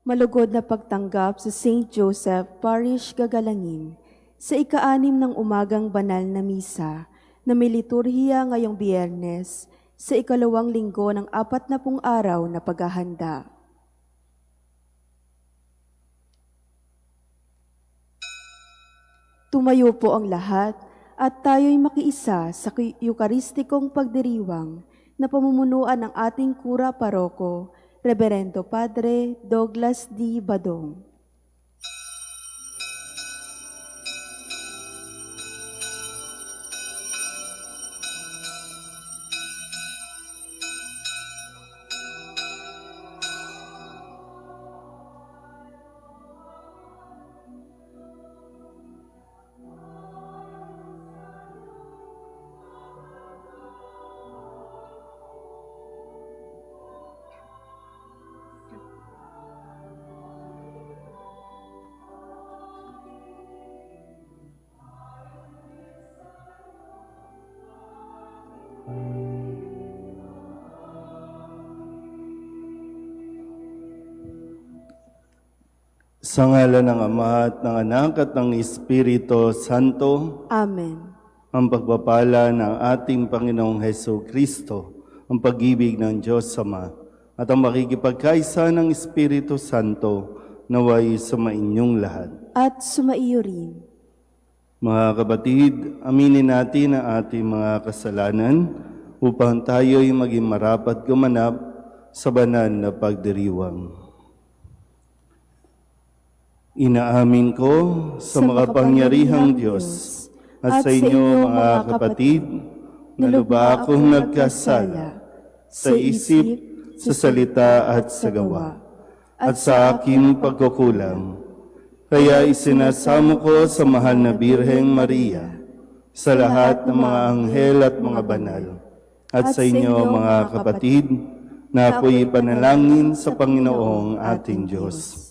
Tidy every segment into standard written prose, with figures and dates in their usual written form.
Malugod na pagtanggap sa St. Joseph Parish Gagalangin sa ika-6 ng umagang banal na misa na may liturhiya ngayong Biyernes sa ika-2 linggo ng 40 araw na paghahanda. Tumayo po ang lahat at tayo'y makiisa sa Eukaristikong pagdiriwang na pamumunuan ng ating Kura Paroko, Reverendo Padre Douglas D. Badong. Sa ngalan ng Ama at ng Anak at ng Espiritu Santo, Amen. ang pagpapala ng ating Panginoong Hesus Kristo, ang pag-ibig ng Diyos Ama, at ang makikipagkaisa ng Espiritu Santo naway sumainyong lahat. At sumaiyo rin. Mga kapatid, aminin natin ang ating mga kasalanan upang tayo'y maging marapat gumanap sa banal na pagdiriwang. Inaamin ko sa makapangyarihang Diyos at sa inyo mga kapatid na lubha akong nagkasala sa isip, sa salita at sa gawa, at sa aking pagkukulang. Kaya isinasamo ko sa mahal na Birheng Maria, sa lahat ng mga anghel at mga banal, at sa inyo mga kapatid na ako'y panalangin sa Panginoong ating Diyos.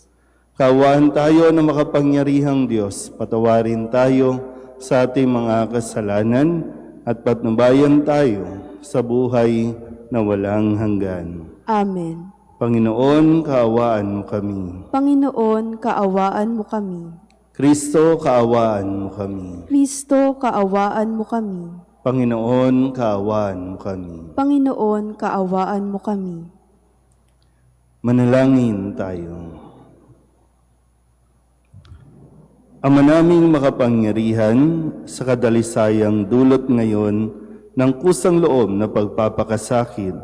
Kaawaan tayo ng makapangyarihang Diyos, patawarin tayo sa ating mga kasalanan at patnubayan tayo sa buhay na walang hanggan. Amen. Panginoon, kaawaan mo kami. Panginoon, kaawaan mo kami. Kristo, kaawaan mo kami. Kristo, kaawaan mo kami. Panginoon, kaawaan mo kami. Panginoon, kaawaan mo kami. Manalangin tayo. Ama naming makapangyarihan, sa kadalisayang dulot ngayon ng kusang loob na pagpapakasakit,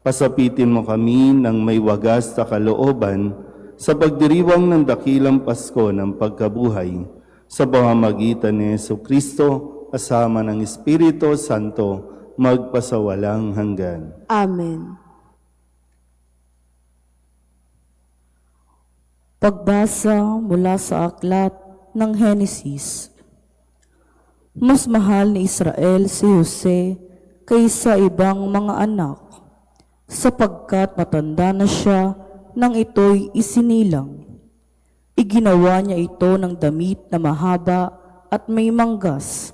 pasapitin mo kami ng may wagas na kalooban sa pagdiriwang ng dakilang Pasko ng pagkabuhay sa pamamagitan ni Jesucristo kasama ng Espiritu Santo magpasawalang hanggan. Amen. Pagbasa mula sa aklat ng Henesis. Mas mahal ni Israel si Jose kaysa ibang mga anak, sapagkat matanda na siya nang ito'y isinilang. Iginawa niya ito ng damit na mahaba at may manggas.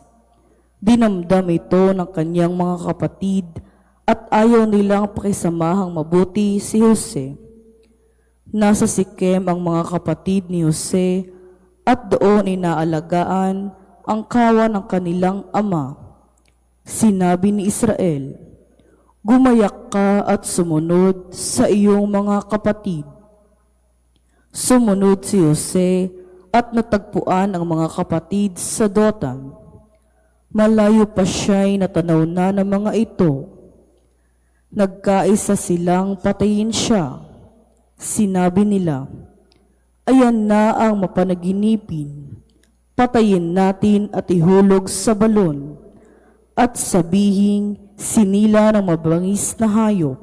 Dinamdam ito ng kanyang mga kapatid at ayaw nilang pakisamahang mabuti si Jose. Nasa Sikem ang mga kapatid ni Jose at doon inaalagaan ang kawan ng kanilang ama. Sinabi ni Israel, "Gumayak ka at sumunod sa iyong mga kapatid." Sumunod si Jose at natagpuan ang mga kapatid sa Dotan. Malayo pa siya'y natanaw na ng mga ito. Nagkaisa silang patayin siya. Sinabi nila, "Ayan na ang mapanaginipin. Patayin natin at ihulog sa balon at sabihing sinila ng mabangis na hayop.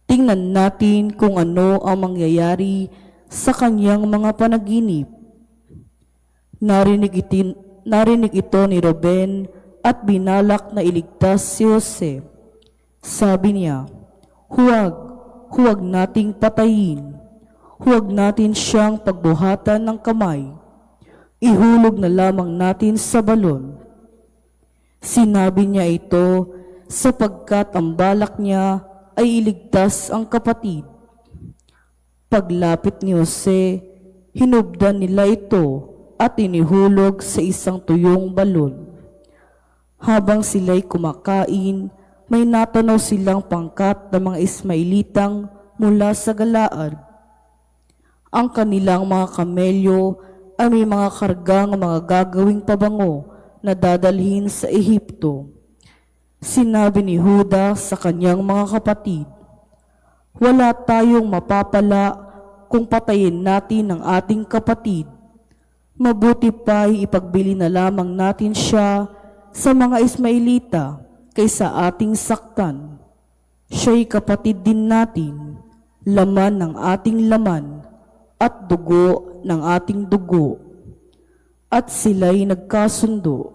Tingnan natin kung ano ang mangyayari sa kanyang mga panaginip." Narinig ito ni Ruben at binalak na iligtas si Jose. Sabi niya, huwag nating patayin. Huwag natin siyang pagbuhatan ng kamay. Ihulog na lamang natin sa balon. Sinabi niya ito sapagkat ang balak niya ay iligtas ang kapatid. Paglapit ni Jose, hinubdan nila ito at inihulog sa isang tuyong balon. Habang sila'y kumakain, may natanaw silang pangkat ng mga Ismailitang mula sa Galaad. Ang kanilang mga kamelyo ay may mga kargang mga gagawing pabango na dadalhin sa Ehipto. Sinabi ni Juda sa kanyang mga kapatid, "Wala tayong mapapala kung patayin natin ang ating kapatid. Mabuti pa'y ipagbili na lamang natin siya sa mga Ismailita kaysa ating saktan. Siya'y kapatid din natin, laman ng ating laman at dugo ng ating dugo." At sila'y nagkasundo.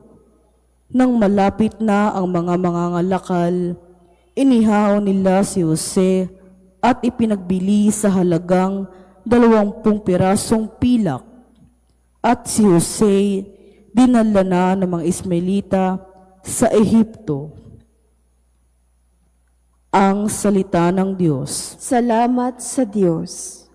Nang malapit na ang mga mangangalakal, inihaw nila si Jose at ipinagbili sa halagang 20 pirasong pilak. At si Jose dinala na ng mga Ismailita sa Ehipto. Ang salita ng Diyos. Salamat sa Diyos.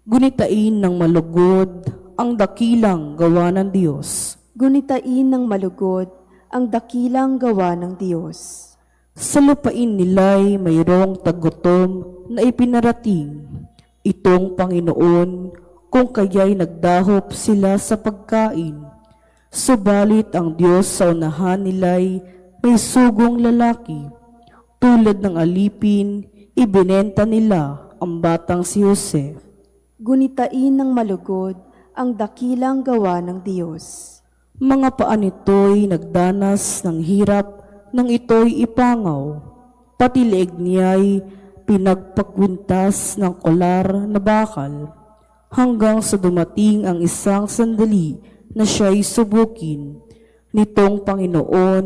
Gunitain ng malugod ang dakilang gawa ng Diyos. Gunitain ng malugod ang dakilang gawa ng Diyos. Sa lupain nila'y mayroong tagutom na ipinarating. Itong Panginoon, kung kaya'y nagdahop sila sa pagkain. Subalit ang Diyos sa unahan nila'y may sugong lalaki. Tulad ng alipin, ibinenta nila ang batang si Jose. Gunitain ng malugod ang dakilang gawa ng Diyos. Mga paa nito'y nagdanas ng hirap nang ito'y ipangaw. Pati leeg niya'y pinagpagwintas ng kolar na bakal, hanggang sa dumating ang isang sandali na siya'y subukin nitong Panginoon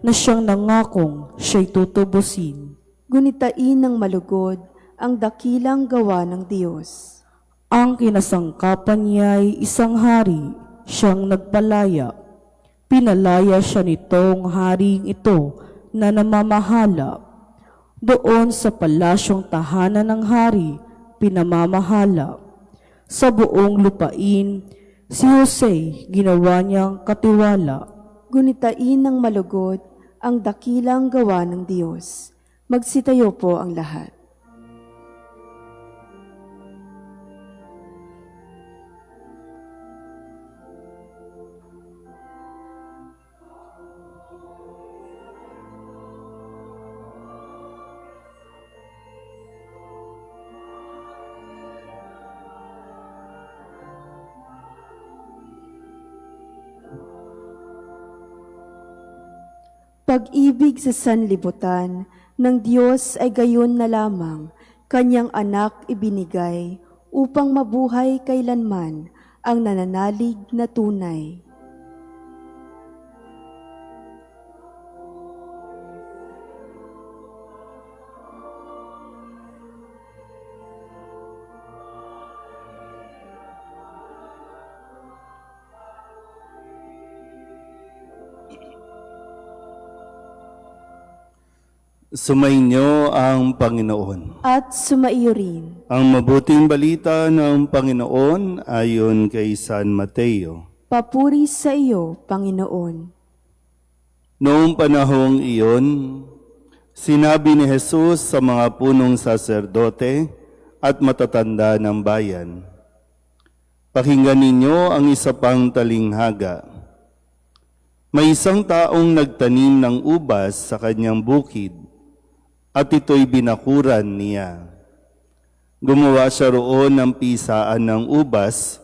na siyang nangakong siya'y tutubusin. Gunitain ng malugod ang dakilang gawa ng Diyos. Ang kinasangkapan niya'y isang hari, siyang nagpalaya. Pinalaya siya nitong haring ito na namamahala. Doon sa palasyong tahanan ng hari, pinamamahala. Sa buong lupain, si Jose ginawa niyang katiwala. Gunitain ng malugod ang dakilang gawa ng Diyos. Magsitayo po ang lahat. Pag-ibig sa sanlibutan ng Diyos ay gayon na lamang, kanyang anak ibinigay upang mabuhay kailanman ang nananalig na tunay. Sumainyo ang Panginoon. At sumaiyo rin. Ang mabuting balita ng Panginoon ayon kay San Mateo. Papuri sa iyo, Panginoon. Noong panahong iyon, sinabi ni Jesus sa mga punong saserdote at matatanda ng bayan, "Pakinggan ninyo ang isa pang talinghaga. May isang taong nagtanim ng ubas sa kanyang bukid, at ito'y binakuran niya. Gumawa siya roon ng pisaan ng ubas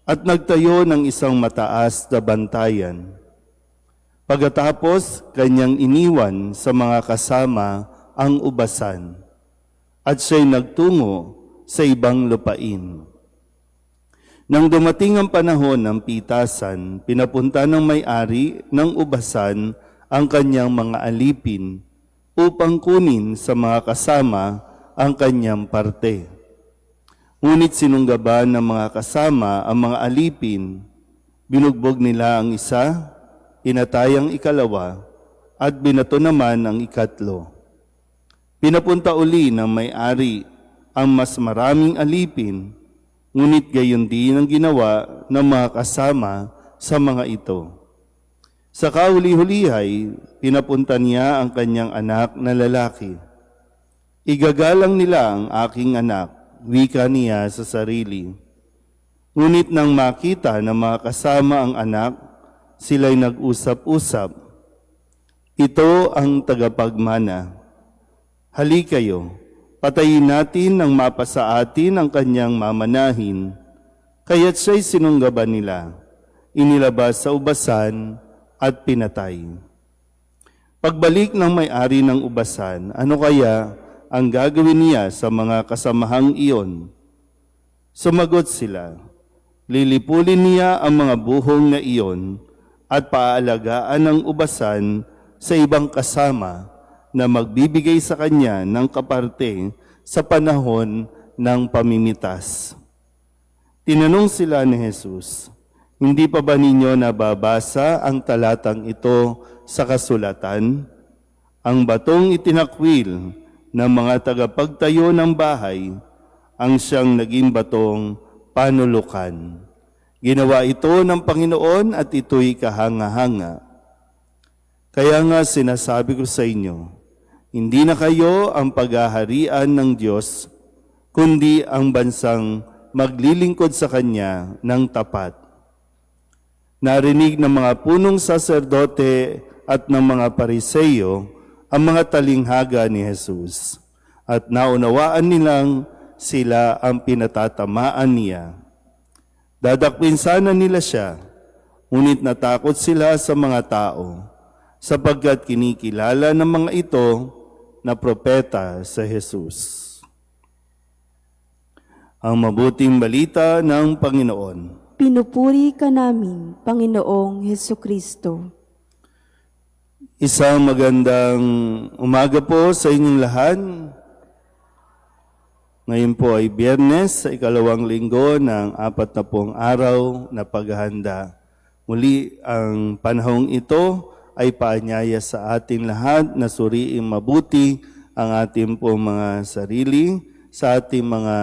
at nagtayo ng isang mataas na bantayan. Pagkatapos, kanyang iniwan sa mga kasama ang ubasan at siya'y nagtungo sa ibang lupain. Nang dumating ang panahon ng pitasan, pinapunta ng may-ari ng ubasan ang kanyang mga alipin upang kunin sa mga kasama ang kanyang parte. Ngunit sinunggaban ng mga kasama ang mga alipin, binugbog nila ang isa, inatay ang ikalawa, at binato naman ang ikatlo. Pinapunta uli ng may-ari ang mas maraming alipin, ngunit gayon din ang ginawa ng mga kasama sa mga ito. Sa kahuli-hulihay, pinapunta niya ang kanyang anak na lalaki. Igagalang nila ang aking anak, wika niya sa sarili. Ngunit nang makita ng mga kasama ang anak, sila'y nag-usap-usap. Ito ang tagapagmana. Halikayo, patayin natin nang mapasa atin ang kanyang mamanahin. Kaya't siya'y sinunggaban nila, inilabas sa ubasan at pinatay. Pagbalik ng may-ari ng ubasan, ano kaya ang gagawin niya sa mga kasamahang iyon? Sumagot sila, lilipulin niya ang mga buhong na iyon at paaalagaan ng ubasan sa ibang kasama na magbibigay sa kanya ng kaparte sa panahon ng pamimitas. Tinanong sila ni Jesus, hindi pa ba ninyo nababasa ang talatang ito sa kasulatan? Ang batong itinakwil ng mga tagapagtayo ng bahay ang siyang naging batong panulukan. Ginawa ito ng Panginoon at ito'y kahanga-hanga. Kaya nga sinasabi ko sa inyo, hindi na kayo ang paghaharian ng Diyos, kundi ang bansang maglilingkod sa Kanya ng tapat. Narinig ng mga punong saserdote at ng mga pariseyo ang mga talinghaga ni Jesus at naunawaan nilang sila ang pinatatamaan niya. Dadakwin sana nila siya, ngunit natakot sila sa mga tao sapagkat kinikilala ng mga ito na propeta sa Jesus. Ang mabuting balita ng Panginoon. Pinupuri ka namin, Panginoong Hesukristo. Isang magandang umaga po sa inyong lahat. Ngayon po ay Biyernes sa ikalawang linggo ng 40 araw na paghahanda. Muli ang panahong ito ay paanyaya sa ating lahat na suriing mabuti ang ating pong mga sarili, sa ating mga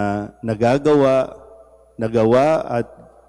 nagawa at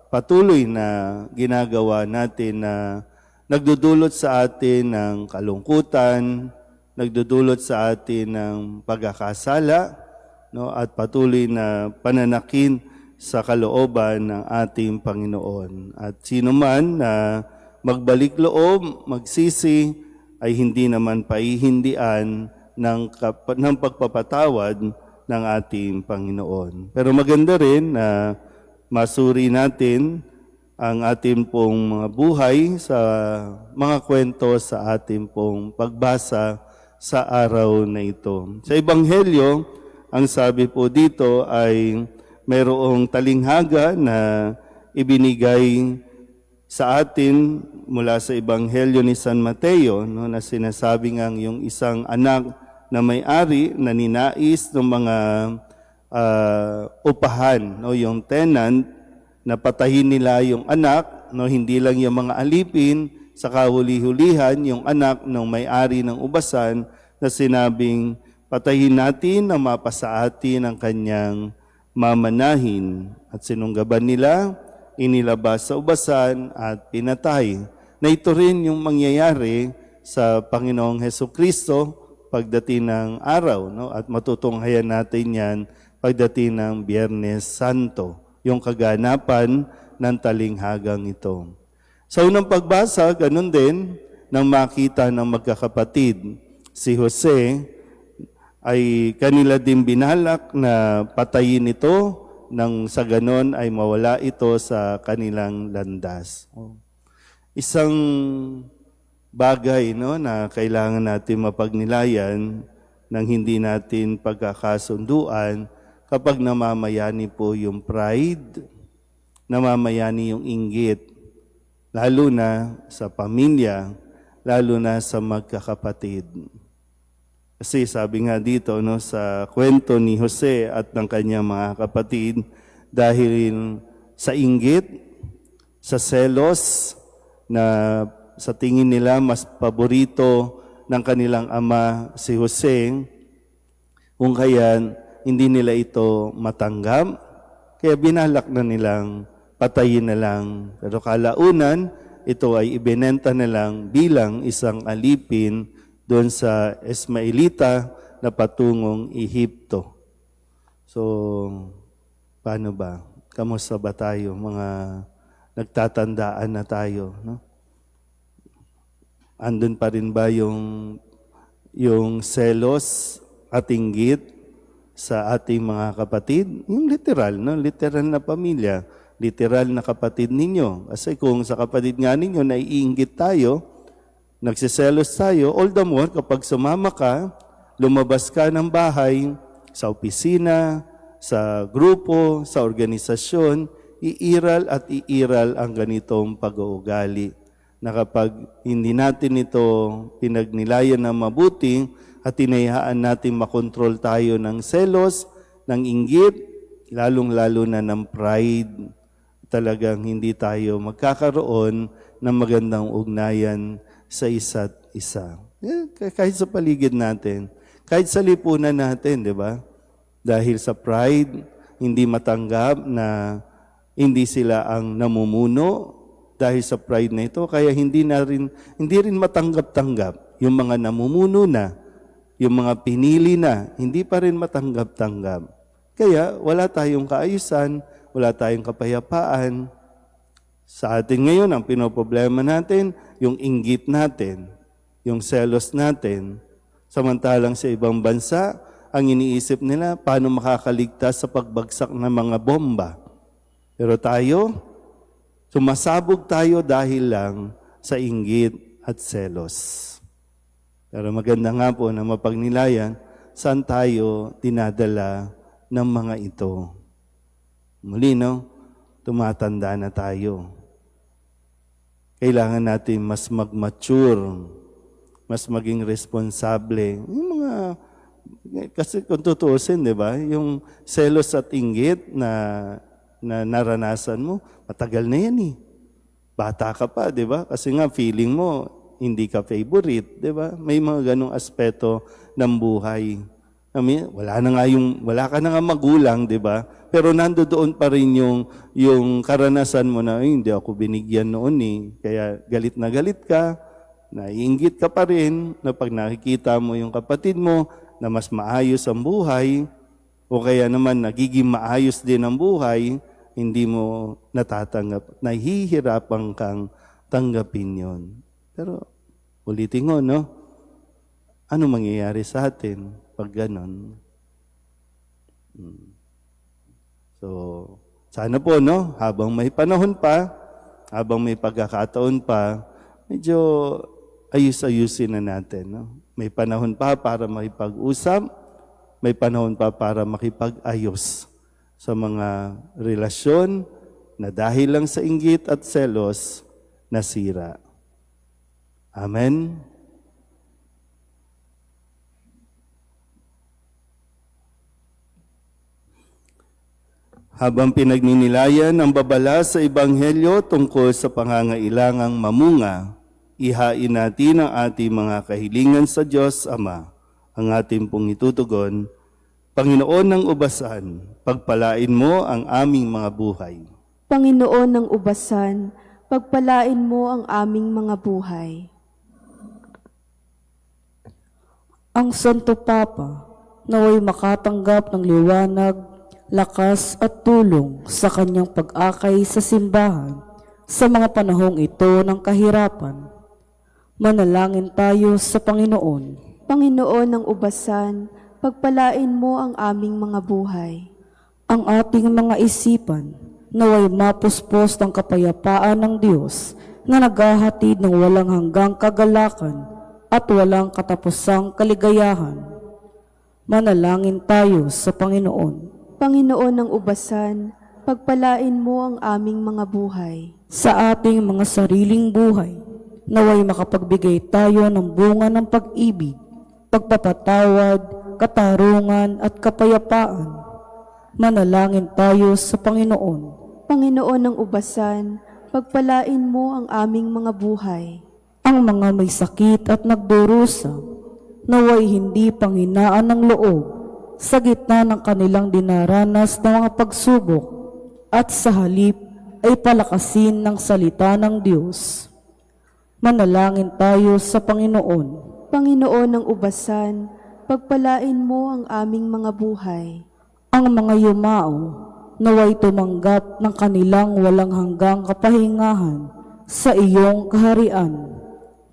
patuloy na ginagawa natin na nagdudulot sa atin ng kalungkutan, nagdudulot sa atin ng pagkakasala, no, at patuloy na pananakin sa kalooban ng ating Panginoon. At sino man na magbalik loob, magsisi, ay hindi naman paihindian ng pagpapatawad ng ating Panginoon. Pero maganda rin na masuri natin ang ating pong mga buhay sa mga kwento sa ating pong pagbasa sa araw na ito. Sa Ebanghelyo, ang sabi po dito ay mayroong talinghaga na ibinigay sa atin mula sa Ebanghelyo ni San Mateo, no, na sinasabi ngang yung isang anak na may-ari na ninais ng mga upahan, no, yung tenant, na patayin nila yung anak, no, hindi lang yung mga alipin, sa kahuli-hulihan yung anak ng may-ari ng ubasan na sinabing, patayin natin na mapasa atin ang kanyang mamanahin. At sinunggaban nila, inilabas sa ubasan at pinatay. Na ito rin yung mangyayari sa Panginoong Hesukristo pagdating ng araw, no? At matutunghayan natin yan pagdating ng Biyernes Santo, yung kaganapan ng talinghagang ito. Sa unang pagbasa, ganun din, nang makita ng magkakapatid, si Jose ay kanila din binalak na patayin ito nang sa ganon ay mawala ito sa kanilang landas. Isang bagay, no, na kailangan natin mapagnilayan nang hindi natin pagkakasunduan kapag namamayani po yung pride, namamayani yung inggit, lalo na sa pamilya, lalo na sa magkakapatid. Kasi sabi nga dito, no, sa kwento ni Jose at ng kanyang mga kapatid, dahil sa inggit, sa selos, na sa tingin nila mas paborito ng kanilang ama si Jose, kung kaya hindi nila ito matanggap. Kaya binalak na nilang patayin na lang. Pero kalaunan, ito ay ibinenta na lang bilang isang alipin doon sa Ismaelita na patungong Ehipto. So, paano ba? Kamusta ba tayo? Mga nagtatandaan na tayo, no? Andun pa rin ba yung selos at inggit sa ating mga kapatid? Yung literal, no? Literal na pamilya, literal na kapatid ninyo. Kasi kung sa kapatid nga ninyo naiinggit tayo, nagsiselos tayo, all the more kapag sumama ka, lumabas ka ng bahay, sa opisina, sa grupo, sa organisasyon, iiral at iiral ang ganitong pag-uugali na kapag hindi natin ito pinagnilayan na mabuti at tinayaan natin makontrol tayo ng selos, ng inggit, lalong-lalo na ng pride, talagang hindi tayo magkakaroon ng magandang ugnayan sa isa't isa. Kahit sa paligid natin, kahit sa lipunan natin, di ba? Dahil sa pride, hindi matanggap na hindi sila ang namumuno. Dahil sa pride na ito, kaya hindi rin matanggap-tanggap yung mga namumuno na, yung mga pinili na, hindi pa rin matanggap-tanggap. Kaya wala tayong kaayusan, wala tayong kapayapaan. Sa atin ngayon, ang pinoproblema natin, yung inggit natin, yung selos natin. Samantalang sa ibang bansa, ang iniisip nila, paano makakaligtas sa pagbagsak ng mga bomba. Pero tayo, sumasabog tayo dahil lang sa inggit at selos. Pero maganda nga po na mapagnilayan, saan tayo dinadala ng mga ito. Muli, no? Tumatanda na tayo. Kailangan natin mas mag-mature, mas maging responsable. Yung mga, kasi kung tutuusin, di ba? Yung selos at inggit na naranasan mo, matagal na yan eh. Bata ka pa, di ba? Kasi nga feeling mo, hindi ka favorite, di ba? May mga ganong aspeto ng buhay. Wala ka na nga magulang, di ba? Pero nandoon pa rin yung karanasan mo na, hindi ako binigyan noon eh. Kaya galit ka, naiinggit ka pa rin, na pag nakikita mo yung kapatid mo, na mas maayos ang buhay, o kaya naman nagiging maayos din ang buhay, hindi mo natatanggap. Nahihirapan kang tanggapin yon. Pero ulitin ko, no? Ano mangyayari sa atin pag ganon? So, sana po, no? Habang may panahon pa, habang may pagkakataon pa, medyo ayus-ayusin na natin, no? May panahon pa para makipag-usap, may panahon pa para makipag-ayos sa mga relasyon na dahil lang sa inggit at selos, nasira. Amen? Habang pinagninilayan ang babala sa Ebanghelyo tungkol sa pangangailangang mamunga, ihain natin ang ating mga kahilingan sa Diyos Ama. Ang ating pong itutugon, Panginoon ng ubasan, pagpalain mo ang aming mga buhay. Panginoon ng ubasan, pagpalain mo ang aming mga buhay. Ang Santo Papa naway makatanggap ng liwanag, lakas at tulong sa kanyang pag-akay sa simbahan sa mga panahong ito ng kahirapan. Manalangin tayo sa Panginoon. Panginoon ng ubasan, pagpalain mo ang aming mga buhay. Ang ating mga isipan naway mapuspos ng kapayapaan ng Diyos na naghahatid ng walang hanggang kagalakan at walang katapusang kaligayahan. Manalangin tayo sa Panginoon. Panginoon ng ubasan, pagpalain mo ang aming mga buhay. Sa ating mga sariling buhay, naway makapagbigay tayo ng bunga ng pag-ibig, pagpapatawad, katarungan at kapayapaan. Manalangin tayo sa Panginoon. Panginoon ng ubasan, pagpalain mo ang aming mga buhay. Ang mga may sakit at nagdurusa, naway hindi panghinaan ng loob sa gitna ng kanilang dinaranas ng mga pagsubok at sa halip ay palakasin ng salita ng Diyos. Manalangin tayo sa Panginoon. Panginoon ng ubasan, pagpalain mo ang aming mga buhay. Ang mga yumao naway tumanggap ng kanilang walang hanggang kapahingahan sa iyong kaharian.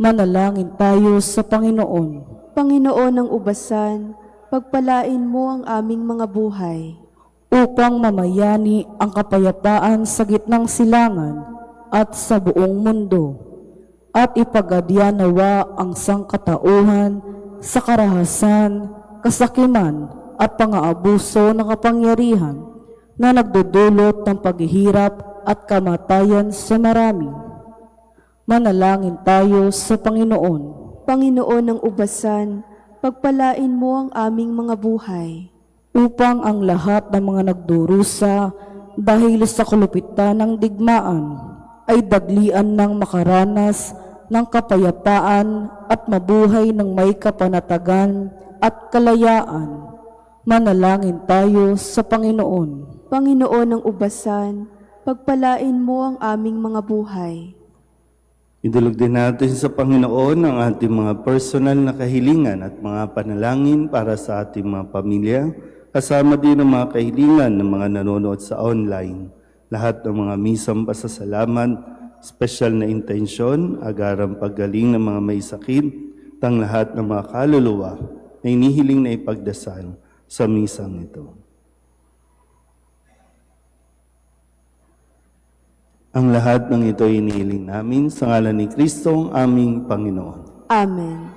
Manalangin tayo sa Panginoon. Panginoon ng ubasan, pagpalain mo ang aming mga buhay. Upang mamayani ang kapayapaan sa gitnang silangan at sa buong mundo, at ipagadya nawa ang sangkatauhan sa karahasan, kasakiman at pang-aabuso ng kapangyarihan na nagdudulot ng paghihirap at kamatayan sa marami. Manalangin tayo sa Panginoon. Panginoon ng ubasan, pagpalain mo ang aming mga buhay. Upang ang lahat ng mga nagdurusa dahil sa kalupitan ng digmaan ay daglian ng makaranas ng kapayapaan at mabuhay ng may kapanatagan at kalayaan. Manalangin tayo sa Panginoon. Panginoon ng ubasan, pagpalain mo ang aming mga buhay. Idulog din natin sa Panginoon ang ating mga personal na kahilingan at mga panalangin para sa ating mga pamilya, kasama din ang mga kahilingan ng mga nanonood sa online. Lahat ng mga misang pasasalamat, special na intensyon, agarang paggaling ng mga may sakit, tang lahat ng mga kaluluwa na inihiling na ipagdasal sa misang ito. Ang lahat ng ito ay inihiling namin sa ngalan ni Kristo, ang aming Panginoon. Amen.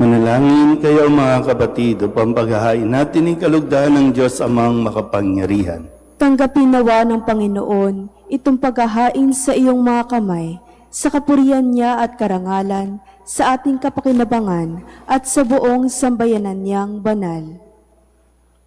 Manalangin kayo mga kapatid upang paghahain natin ang kalugdan ng Diyos Amang makapangyarihan. Tanggapin nawa ng Panginoon itong paghahain sa iyong mga kamay, sa kapurihan niya at karangalan, sa ating kapakinabangan at sa buong sambayanan niyang banal.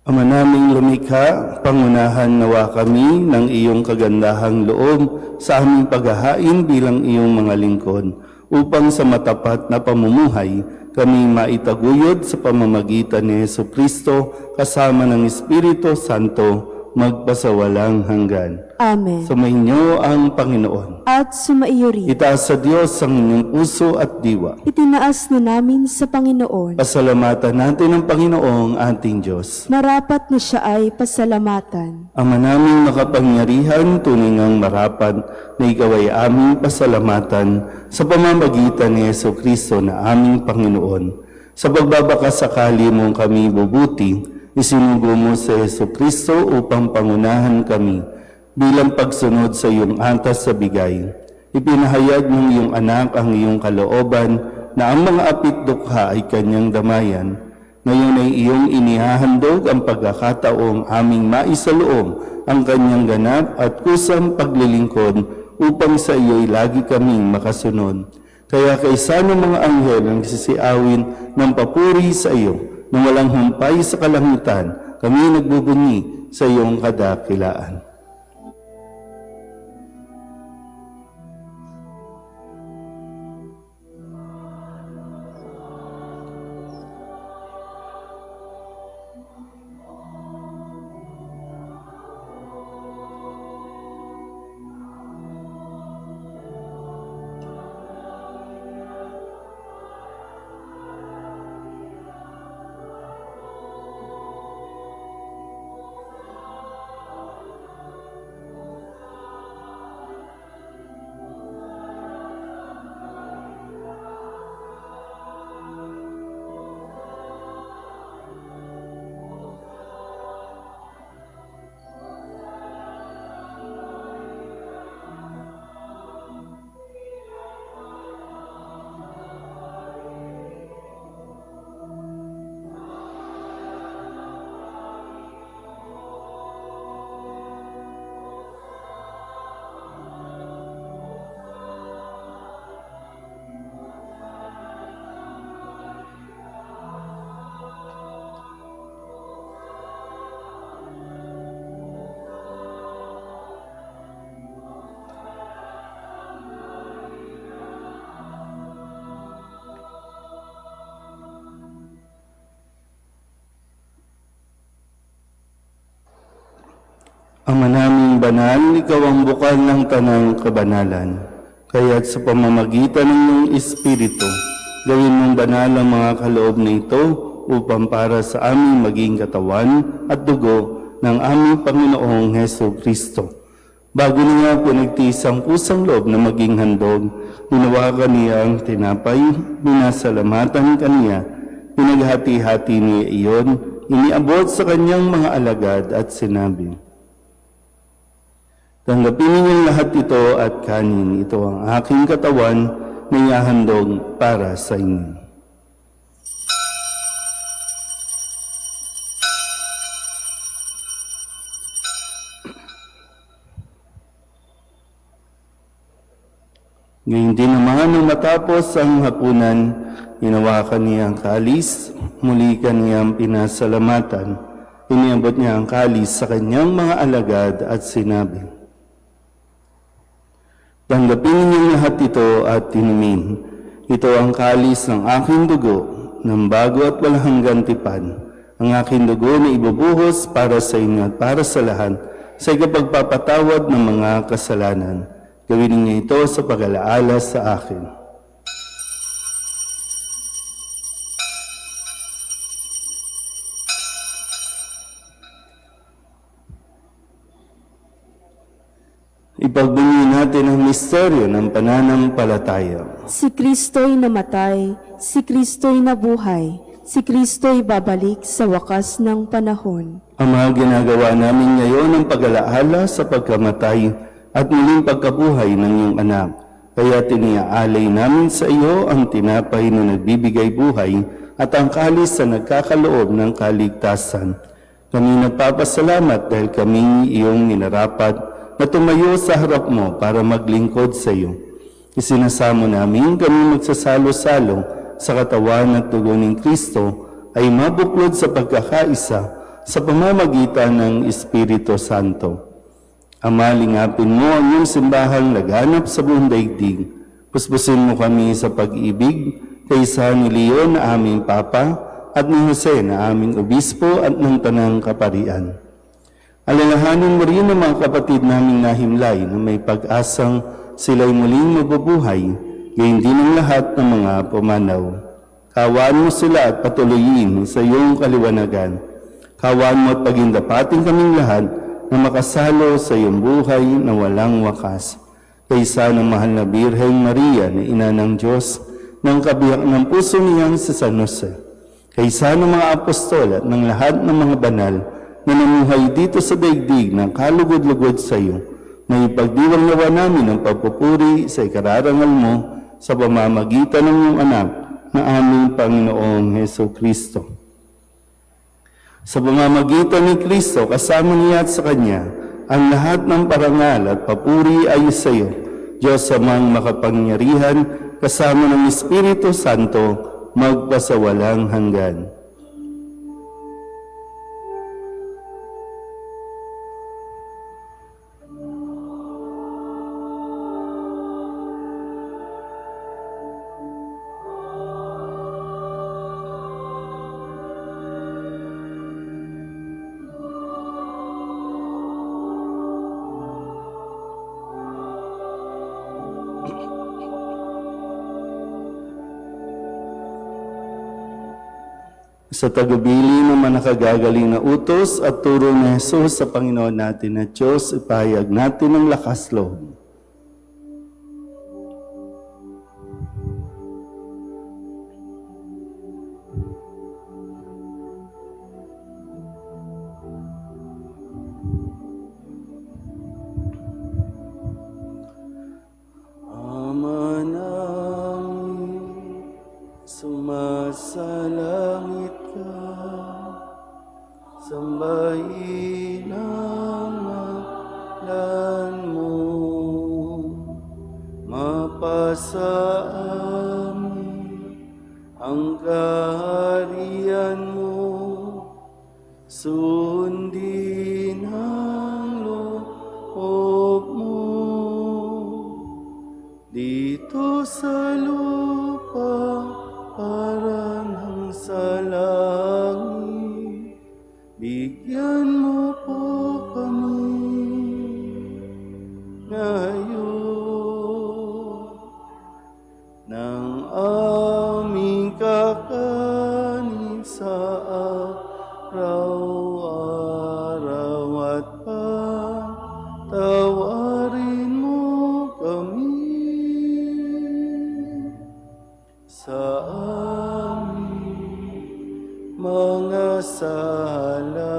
Ama naming lumikha, pangunahan nawa kami ng iyong kagandahang loob sa aming paghahain bilang iyong mga lingkod, upang sa matapat na pamumuhay kami maitaguyod sa pamamagitan ni Jesucristo kasama ng Espiritu Santo magpasawalang hanggan. Amen. Sumainyo ang Panginoon. At sumaiyo rin. Itaas sa Diyos ang inyong puso at diwa. Itinaas na namin sa Panginoon. Pasalamatan natin ang Panginoong ating Diyos. Marapat na siya ay pasalamatan. Ama naming makapangyarihan, tunay ngang marapat na ikaw ay aming pasalamatan sa pamamagitan ni Jesucristo na aming Panginoon. Sa pagbabakasakali mong kami bubuti, isinugo mo sa Jesucristo upang pangunahan kami bilang pagsunod sa iyong antas sa bigay. Ipinahayag ng iyong anak ang iyong kalooban na ang mga apit-dukha ay kanyang damayan. Ngayon ay iyong inihahandog ang pagkakataong aming maisaloob ang kanyang ganap at kusang paglilingkod upang sa iyo'y lagi kaming makasunod. Kaya kaysa ng mga anghel ang sisiawin ng papuri sa iyo, nang walang humpay sa kalangitan, kami nagbubunyi sa iyong kadakilaan. Ama naming banal, ikaw ang bukal ng tanang kabanalan. Kaya't sa pamamagitan ng iyong Espiritu, gawin mong banal ang mga kaloob na ito upang para sa aming maging katawan at dugo ng aming Panginoong Heso Kristo. Bago niya pinagtiis ang pusang loob na maging handog, hinawakan niya ang tinapay, binasalamatan kaniya, pinaghati-hati niya iyon, iniabot sa kanyang mga alagad at sinabi, "Tanggapin ninyong lahat ito at kanin. Ito ang aking katawan na ihahandog para sa inyo." Ngayon din naman nang matapos ang hapunan, hinawakan niya ang kalis, muli kaniyang pinasalamatan, iniabot niya ang kalis sa kanyang mga alagad at sinabi, "Tanggapin ninyong lahat ito at inumin. Ito ang kalis ng aking dugo, ng bago at walang gantipan. Ang aking dugo na ibubuhos para sa inyo at para sa lahat, sa ikapagpapatawad ng mga kasalanan. Gawin ninyo ito sa pag-alaala sa akin." Ipagbunyi natin ang misteryo ng pananampalataya. Si Kristo'y namatay, si Kristo'y nabuhay, si Kristo'y babalik sa wakas ng panahon. Ama, ginagawa namin ngayon ang pag-alaala sa pagkamatay at muling pagkabuhay ng iyong anak. Kaya tiniaalay namin sa iyo ang tinapay na nagbibigay buhay at ang kalis na nagkakaloob ng kaligtasan. Kami nagpapasalamat dahil kami iyong minarapat na tumayo sa harap mo para maglingkod sa iyo. Isinasamo namin kami magsasalo-salo sa katawan at dugo ng Kristo ay mabuklod sa pagkakaisa sa pamamagitan ng Espiritu Santo. Ama, lingapin mo ang iyong simbahang laganap sa buong daigdig. Puspusin mo kami sa pag-ibig kaysa ni Leon na aming Papa at ni Jose na aming Obispo at ng Tanang Kaparian. Alalahanin mo rin ang mga kapatid naming nahimlay na may pag-asang sila'y muling mabubuhay, gayon din ang lahat ng mga pumanaw. Kawaan mo sila at patuloyin sa iyong kaliwanagan. Kawaan mo at pagindapating kaming lahat na makasalo sa iyong buhay na walang wakas. Kaysa ng mahal na Birheng Maria na ina ng Diyos, ng kabiyak ng puso niyang si San Jose. Kaysa ng mga apostol at ng lahat ng mga banal na namuhay dito sa daigdig ng kalugod-lugod sa iyo, na ipagdiwang nawa namin ang pagpupuri sa ikararangal mo sa pamamagitan ng iyong anak na aming Panginoong Heso Kristo. Sa pamamagitan ni Kristo, kasama niya at sa Kanya, ang lahat ng parangal at papuri ay sa iyo, Diyos amang makapangyarihan, kasama ng Espiritu Santo, magpasawalang hanggan. Sa tagubili ng manakagagaling na utos at turo ni Jesus sa Panginoon natin na Diyos, ipahayag natin ang lakas loob. Ama namin, sumasalangit ka, sambahin ang ngalan mo, mapasa amin ang kaharian mo, sundin ang loob mo, dito sa lupa parang sa langit, bigyan mo po kami ngayon ng aming kakanin sa araw-araw at patawarin mo kami sa aming mga sala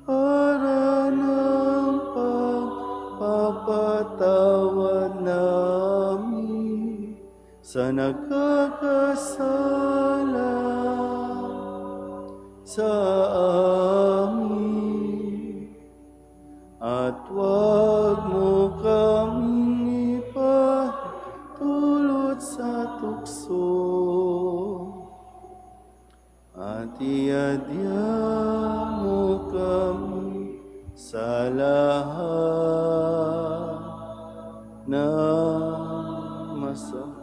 para ng pagpapatawad namin sa nagkakasala sa amin. At huwag mo kaming ipatulot sa tukso at iadya mo kami sa lahat ng masama.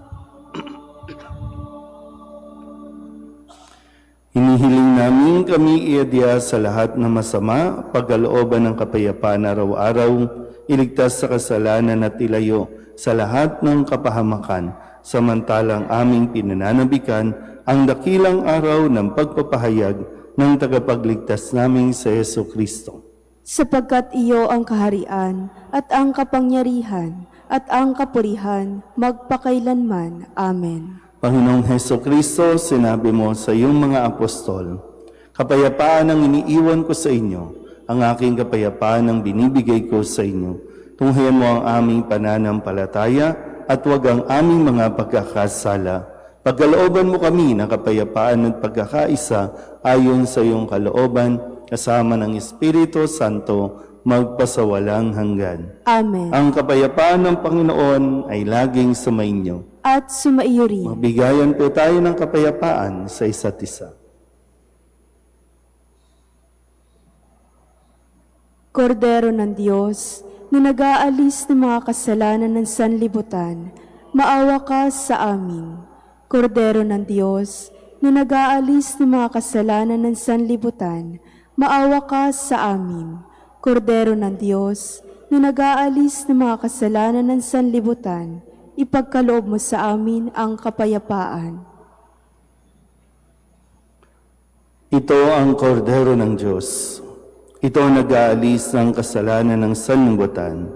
Hinihiling namin kami iadya sa lahat ng masama, pagkalooban ng kapayapaan araw-araw, iligtas sa kasalanan at ilayo sa lahat ng kapahamakan, samantalang aming pinananabikan ang dakilang araw ng pagpapahayag ng tagapagligtas naming sa Yesu Kristo. Sapagkat iyo ang kaharian at ang kapangyarihan at ang kapurihan magpakailanman. Amen. Panginoong Heso Kristo, sinabi mo sa iyong mga apostol, kapayapaan ang iniiwan ko sa inyo, ang aking kapayapaan ang binibigay ko sa inyo. Tunghayan mo ang aming pananampalataya at huwag ang aming mga pagkakasala. Pagkalooban mo kami ng kapayapaan at pagkakaisa ayon sa iyong kalooban, kasama ng Espiritu Santo, magpasawalang hanggan. Amen. Ang kapayapaan ng Panginoon ay laging sumainyo. At sumaiyo rin. Magbigayan po tayo ng kapayapaan sa isa't isa. Kordero ng Diyos, na nag-aalis ng mga kasalanan ng sanlibutan, maawa ka sa amin. Kordero ng Diyos, na nag-aalis ng mga kasalanan ng sanlibutan, maawa ka sa amin. Kordero ng Diyos, na nag-aalis ng mga kasalanan ng sanlibutan, ipagkaloob mo sa amin ang kapayapaan. Ito ang kordero ng Diyos. Ito ang nag-aalis ng kasalanan ng sanlibutan.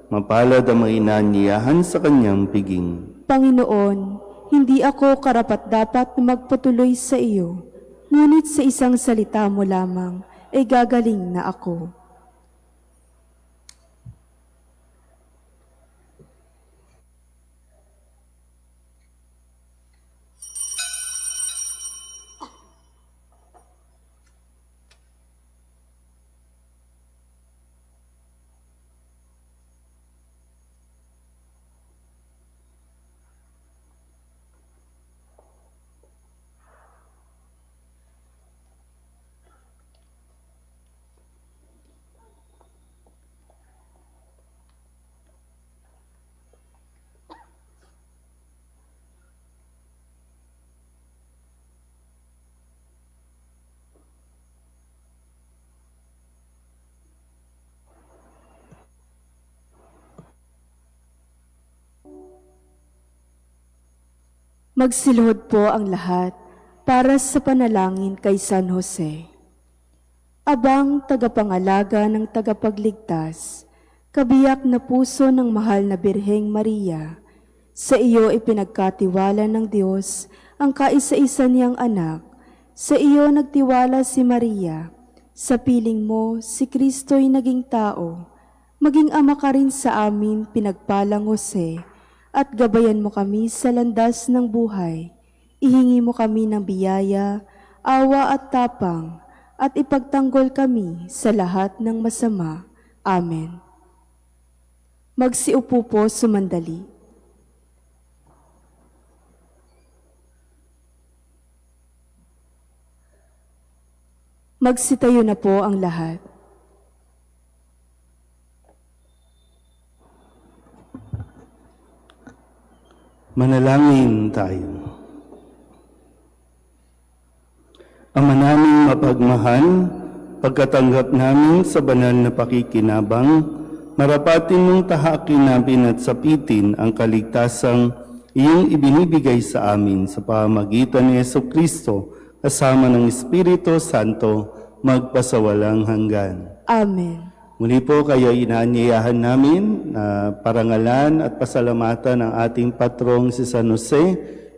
Mapalad ang mga inanyayahan sa kanyang piging. Panginoon, hindi ako karapat-dapat na magpatuloy sa iyo, ngunit sa isang salita mo lamang ay gagaling na ako. Magsiluhod po ang lahat para sa panalangin kay San Jose. Abang tagapangalaga ng tagapagligtas, kabiyak na puso ng mahal na Birheng Maria, sa iyo ipinagkatiwala ng Diyos ang kaisa-isa niyang anak. Sa iyo nagtiwala si Maria, sa piling mo si Kristo'y naging tao. Maging ama ka rin sa amin, pinagpalang Jose, at gabayan mo kami sa landas ng buhay. Ihingi mo kami ng biyaya, awa at tapang, at ipagtanggol kami sa lahat ng masama. Amen. Magsiupo po sumandali. Magsitayo na po ang lahat. Manalangin tayo. Ama naming mapagmahal, pagkatanggap namin sa banal na pakikinabang marapatin mong tahakin namin at sapitin ang kaligtasang iyong ibinibigay sa amin sa pamamagitan ni Jesucristo kasama ng Espiritu Santo magpasawalang hanggan. Amen. Muli po kayo inaanyayahan namin na parangalan at pasalamatan ang ating patrong si San Jose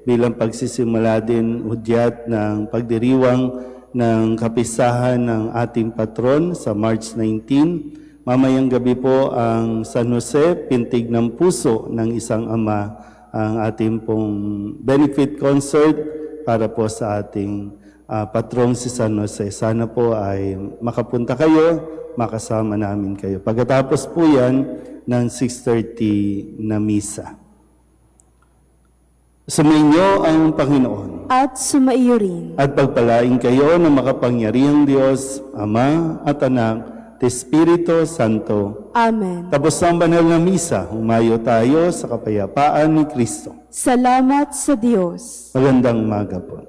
bilang pagsisimula din hudyat ng pagdiriwang ng kapisahan ng ating patron sa March 19. Mamayang gabi po ang San Jose, pintig ng puso ng isang ama, ang ating pong benefit concert para po sa ating patrong si San Jose. Sana po ay makapunta kayo, makasama namin kayo. Pagkatapos po yan ng 6:30 na misa. Sumainyo ang Panginoon At sumaiyo rin. at pagpalain kayo ng makapangyarihang Diyos, Ama at Anak, at Espiritu Santo. Amen. Tapos ang banal na misa, humayo tayo sa kapayapaan ni Kristo. Salamat sa Diyos. Magandang umaga po.